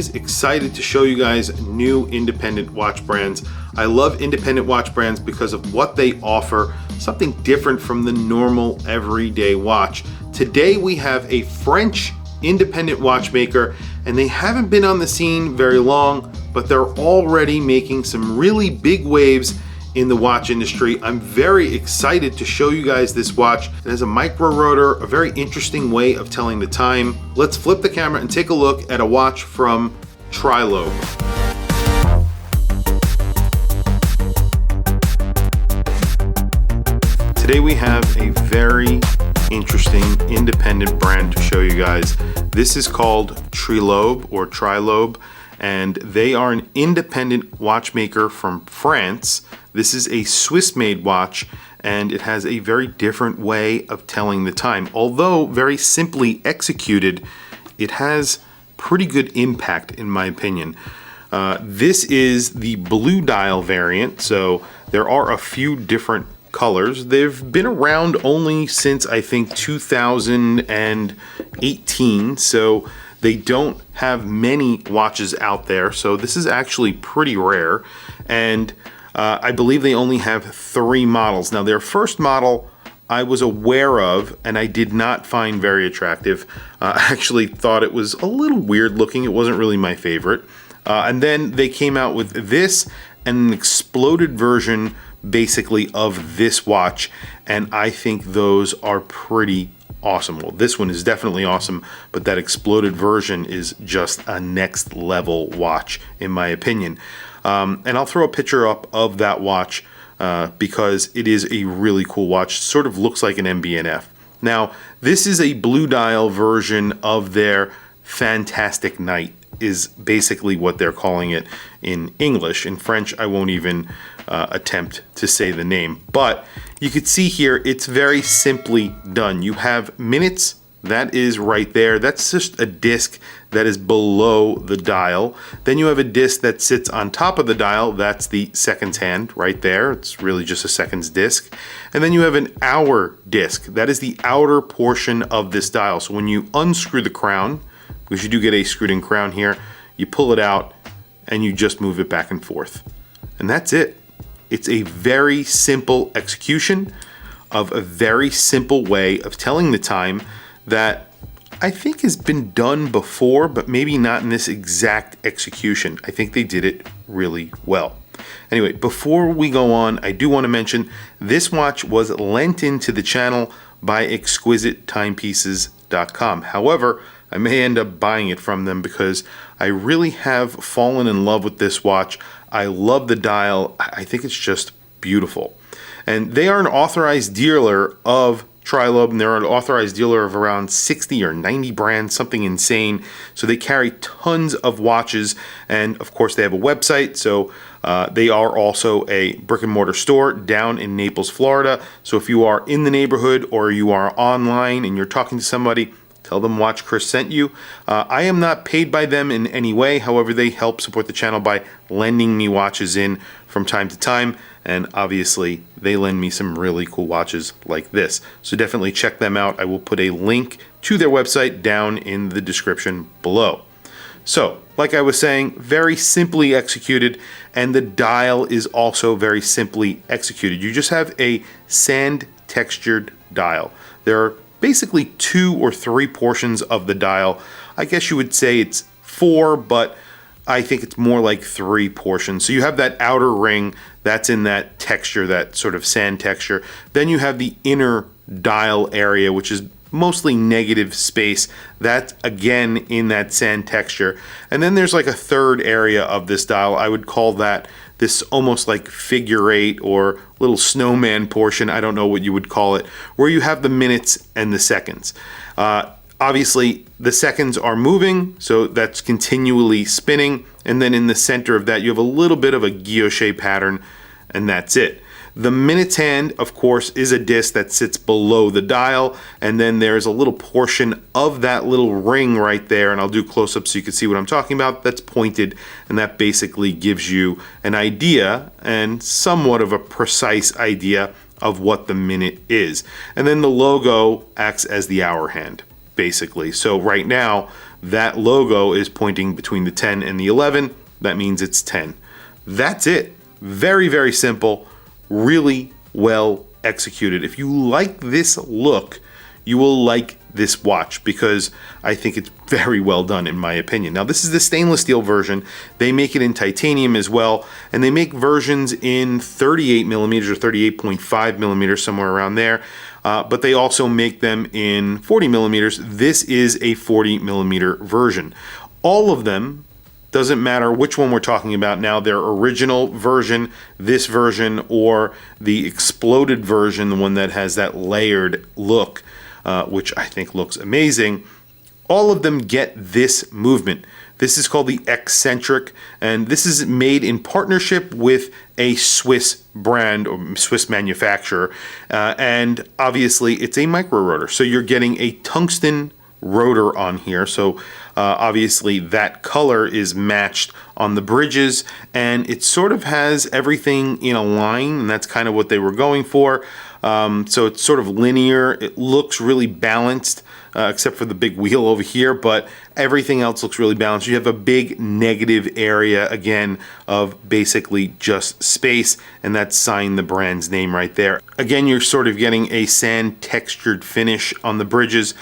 always excited to show you guys new independent watch brands. I love independent watch brands because of what they offer, something different from the normal everyday watch. Today we have a French independent watchmaker, and they haven't been on the scene very long, but they're already making some really big waves in the watch industry. I'm very excited to show you guys this watch. It has a micro-rotor, a very interesting way of telling the time. Let's flip the camera and take a look at a watch from Trilobe. Today we have a very interesting independent brand to show you guys. This is called Trilobe, and they are an independent watchmaker from France. This is a Swiss-made watch, and it has a very different way of telling the time. Although very simply executed, it has pretty good impact in my opinion. This is the blue dial variant, so there are a few different colors. They've been around only since I think 2018, so they don't have many watches out there, so this is actually pretty rare. And I believe they only have 3 models. Now their first model I was aware of and I did not find very attractive. I actually thought it was a little weird looking. It wasn't really my favorite. And then they came out with this and an exploded version basically of this watch, and I think those are pretty awesome. Well, this one is definitely awesome, but that exploded version is just a next level watch in my opinion. And I'll throw a picture up of that watch because it is a really cool watch. Sort of looks like an MB&F. Now, this is a blue dial version of their Fantastic Night, is basically what they're calling it in English. In French, I won't even attempt to say the name, but you could see here it's very simply done. You have minutes, that is right there. That's just a disc that is below the dial. Then you have a disc that sits on top of the dial. That's the seconds hand right there. It's really just a seconds disc. And then you have an hour disc. That is the outer portion of this dial. So when you unscrew the crown, because you do get a screwed in crown here, you pull it out and you just move it back and forth. And that's it. It's a very simple execution of a very simple way of telling the time that I think has been done before, but maybe not in this exact execution. I think they did it really well. Anyway, before we go on, I do want to mention this watch was lent into the channel by exquisitetimepieces.com. However, I may end up buying it from them because I really have fallen in love with this watch. I love the dial. I think it's just beautiful. And they are an authorized dealer of Trilobe, and they're an authorized dealer of around 60 or 90 brands, something insane. So they carry tons of watches, and of course they have a website. So they are also a brick and mortar store down in Naples, Florida. So if you are in the neighborhood or you are online and you're talking to somebody, tell them Watch Chris sent you. I am not paid by them in any way. However, they help support the channel by lending me watches in from time to time. And obviously, they lend me some really cool watches like this. So definitely check them out. I will put a link to their website down in the description below. So, like I was saying, very simply executed, and the dial is also very simply executed. You just have a sand textured dial. There are basically 2 or 3 portions of the dial. I guess you would say it's 4, but I think it's more like 3 portions. So you have that outer ring that's in that texture, that sort of sand texture. Then you have the inner dial area, which is mostly negative space. That's again in that sand texture. And then there's like a third area of this dial. I would call that this almost like figure 8 or little snowman portion. I don't know what you would call it, where you have the minutes and the seconds. Obviously, the seconds are moving, so that's continually spinning. And then in the center of that, you have a little bit of a guilloche pattern, and that's it. The minutes hand, of course, is a disc that sits below the dial, and then there's a little portion of that little ring right there, and I'll do close-up so you can see what I'm talking about, that's pointed, and that basically gives you an idea and somewhat of a precise idea of what the minute is. And then the logo acts as the hour hand, basically. So right now, that logo is pointing between the 10 and the 11. That means it's 10. That's it. Very, very simple, really well executed. If you like this look, you will like this watch because I think it's very well done in my opinion. Now this is the stainless steel version. They make it in titanium as well, and they make versions in 38 millimeters or 38.5 millimeters, somewhere around there. But they also make them in 40 millimeters. This is a 40 millimeter version. All of them, doesn't matter which one we're talking about now, their original version, this version, or the exploded version, the one that has that layered look, which I think looks amazing. All of them get this movement. This is called the x-centric, and this is made in partnership with a Swiss brand or Swiss manufacturer, and obviously it's a micro-rotor. So you're getting a tungsten rotor on here, so obviously that color is matched on the bridges, and it sort of has everything in a line, and that's kind of what they were going for. So it's sort of linear. It looks really balanced, except for the big wheel over here, but everything else looks really balanced. You have a big negative area, again, of basically just space, and that's signed the brand's name right there. Again, you're sort of getting a sand textured finish on the bridges.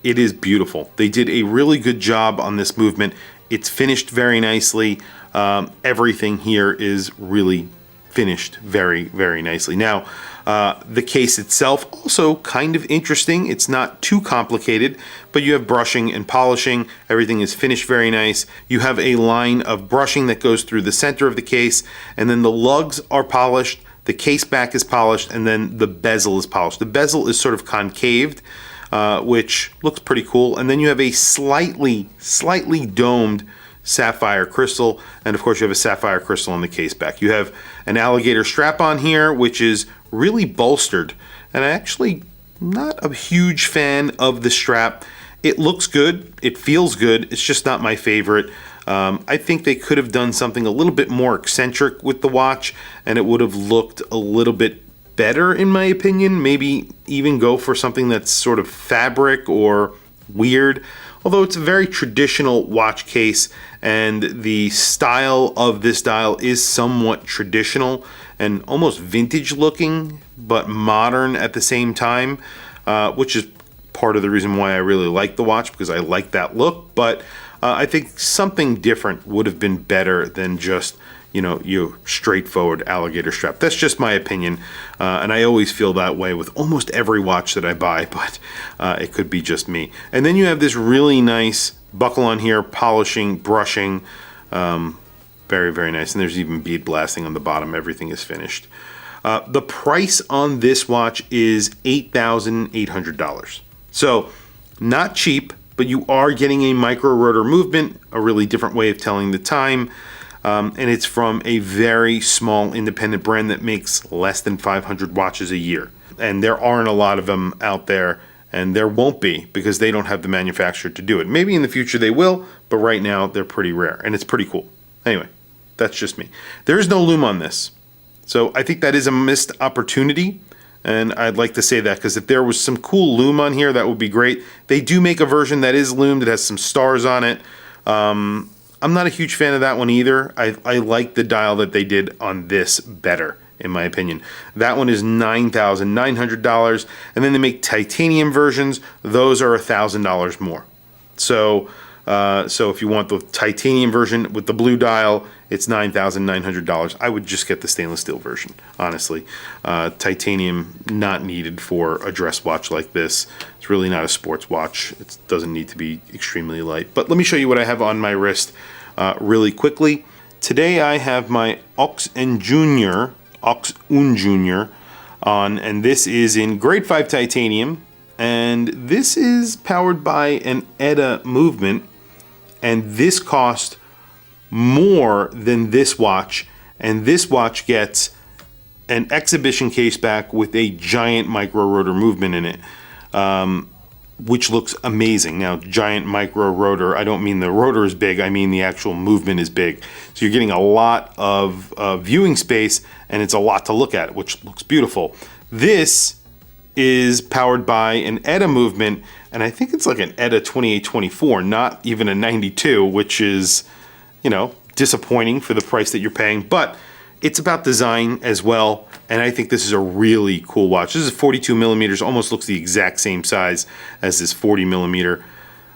It is beautiful. They did a really good job on this movement. It's finished very nicely. Everything here is really finished very, very nicely. Now, the case itself also kind of interesting. It's not too complicated, but you have brushing and polishing. Everything is finished very nice. You have a line of brushing that goes through the center of the case, and then the lugs are polished, the case back is polished, and then the bezel is polished. The bezel is sort of concaved, which looks pretty cool. And then you have a slightly domed sapphire crystal, and of course you have a sapphire crystal on the case back. You have an alligator strap on here, which is really bolstered, and I actually not a huge fan of the strap. It looks good, it feels good, it's just not my favorite. I think they could have done something a little bit more eccentric with the watch, and it would have looked a little bit better in my opinion. Maybe even go for something that's sort of fabric or weird. Although it's a very traditional watch case, and the style of this dial is somewhat traditional and almost vintage looking, but modern at the same time, which is part of the reason why I really like the watch, because I like that look. But I think something different would have been better than just, your straightforward alligator strap. That's just my opinion, and I always feel that way with almost every watch that I buy, but it could be just me. And then you have this really nice buckle on here, polishing, brushing, very, very nice. And there's even bead blasting on the bottom. Everything is finished. The price on this watch is $8,800. So not cheap, but you are getting a micro-rotor movement, a really different way of telling the time. And it's from a very small independent brand that makes less than 500 watches a year. And there aren't a lot of them out there, and there won't be because they don't have the manufacturer to do it. Maybe in the future they will, but right now they're pretty rare, and it's pretty cool. Anyway, that's just me. There is no lume on this. So I think that is a missed opportunity, and I'd like to say that because if there was some cool lume on here, that would be great. They do make a version that is lume, that has some stars on it. I'm not a huge fan of that one either. I like the dial that they did on this better, in my opinion. That one is $9,900, and then they make titanium versions. Those are $1,000 more. So if you want the titanium version with the blue dial, it's $9,900. I would just get the stainless steel version, honestly. Titanium not needed for a dress watch like this. It's really not a sports watch. It doesn't need to be extremely light. But let me show you what I have on my wrist really quickly. Today I have my Ox-Un Junior on, and this is in grade 5 titanium, and this is powered by an ETA movement, and this cost more than this watch, and this watch gets an exhibition case back with a giant micro-rotor movement in it, which looks amazing. Now, giant micro-rotor, I don't mean the rotor is big, I mean the actual movement is big. So you're getting a lot of viewing space, and it's a lot to look at, which looks beautiful. This is powered by an ETA movement, and I think it's like an ETA 2824, not even a 92, which is, you know, disappointing for the price that you're paying, but it's about design as well, and I think this is a really cool watch. This is 42 millimeters, almost looks the exact same size as this 40 millimeter.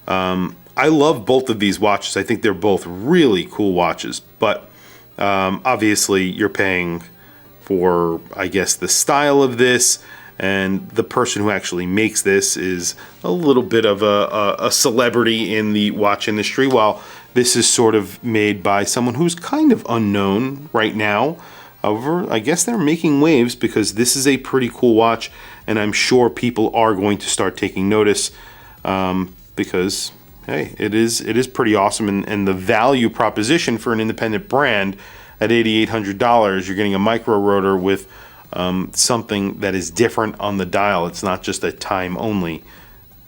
I love both of these watches. I think they're both really cool watches, but obviously you're paying for, I guess, the style of this, and the person who actually makes this is a little bit of a celebrity in the watch industry, while this is sort of made by someone who's kind of unknown right now. However, I guess they're making waves because this is a pretty cool watch, and I'm sure people are going to start taking notice because, hey, it is pretty awesome, and the value proposition for an independent brand at $8,800, you're getting a micro-rotor with something that is different on the dial. It's not just a time only.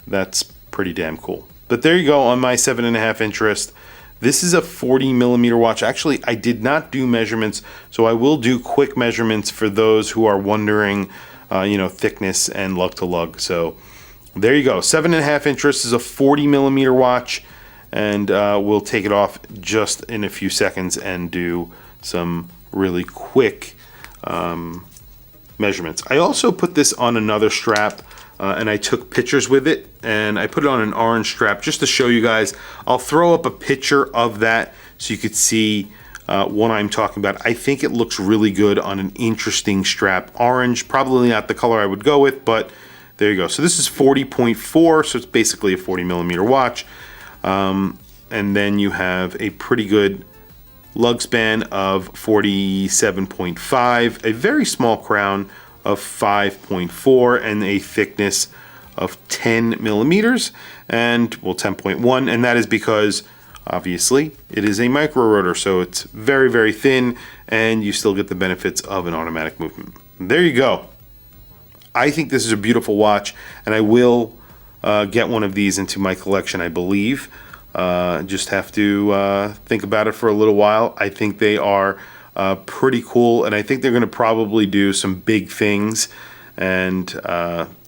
That's pretty damn cool. But there you go on my 7.5 inch wrist. This is a 40 millimeter watch. Actually, I did not do measurements, so I will do quick measurements for those who are wondering, you know, thickness and lug to lug. So there you go. 7.5 inch wrist is a 40 millimeter watch, and we'll take it off just in a few seconds and do some really quick measurements. I also put this on another strap, and I took pictures with it, and I put it on an orange strap just to show you guys. I'll throw up a picture of that so you could see what I'm talking about. I think it looks really good on an interesting strap. Orange, probably not the color I would go with, but there you go. So this is 40.4, so it's basically a 40 millimeter watch. And then you have a pretty good lug span of 47.5, a very small crown of 5.4, and a thickness of 10 millimeters, and well, 10.1, and that is because obviously it is a micro rotor, so it's very, very thin, and you still get the benefits of an automatic movement. There you go. I think this is a beautiful watch, and I will get one of these into my collection, I believe. Just have to think about it for a little while. I think they are pretty cool, and I think they're going to probably do some big things, and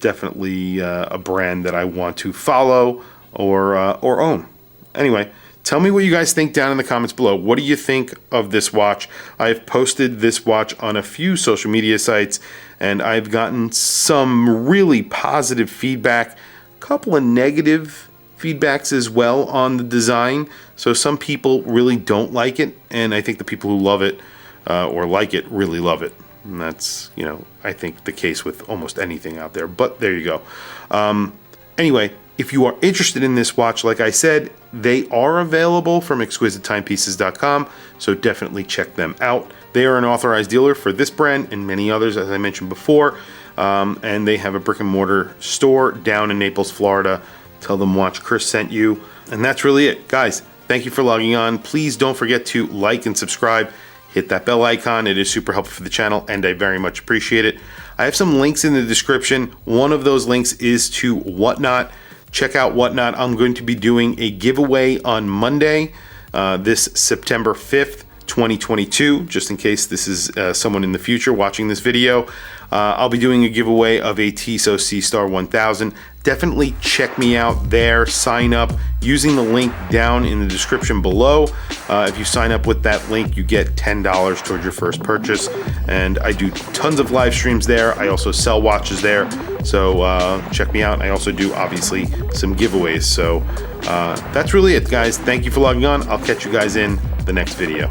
definitely a brand that I want to follow or own. Anyway, tell me what you guys think down in the comments below. What do you think of this watch? I've posted this watch on a few social media sites, and I've gotten some really positive feedback, a couple of negative feedbacks as well on the design. So some people really don't like it, and I think the people who love it or like it really love it. And that's, you know, I think the case with almost anything out there, but there you go. Anyway, if you are interested in this watch, like I said, they are available from exquisitetimepieces.com, so definitely check them out. They are an authorized dealer for this brand and many others, as I mentioned before, and they have a brick and mortar store down in Naples, Florida. Tell them Watch Chris sent you, and that's really it. Guys, thank you for logging on. Please don't forget to like and subscribe. Hit that bell icon. It is super helpful for the channel, and I very much appreciate it. I have some links in the description. One of those links is to Whatnot. Check out Whatnot. I'm going to be doing a giveaway on Monday, this September 5th, 2022, just in case this is someone in the future watching this video. I'll be doing a giveaway of a Tissot C-Star 1000. Definitely check me out there. Sign up using the link down in the description below. If you sign up with that link, you get $10 towards your first purchase. And I do tons of live streams there. I also sell watches there. So check me out. I also do, obviously, some giveaways. So that's really it, guys. Thank you for logging on. I'll catch you guys in the next video.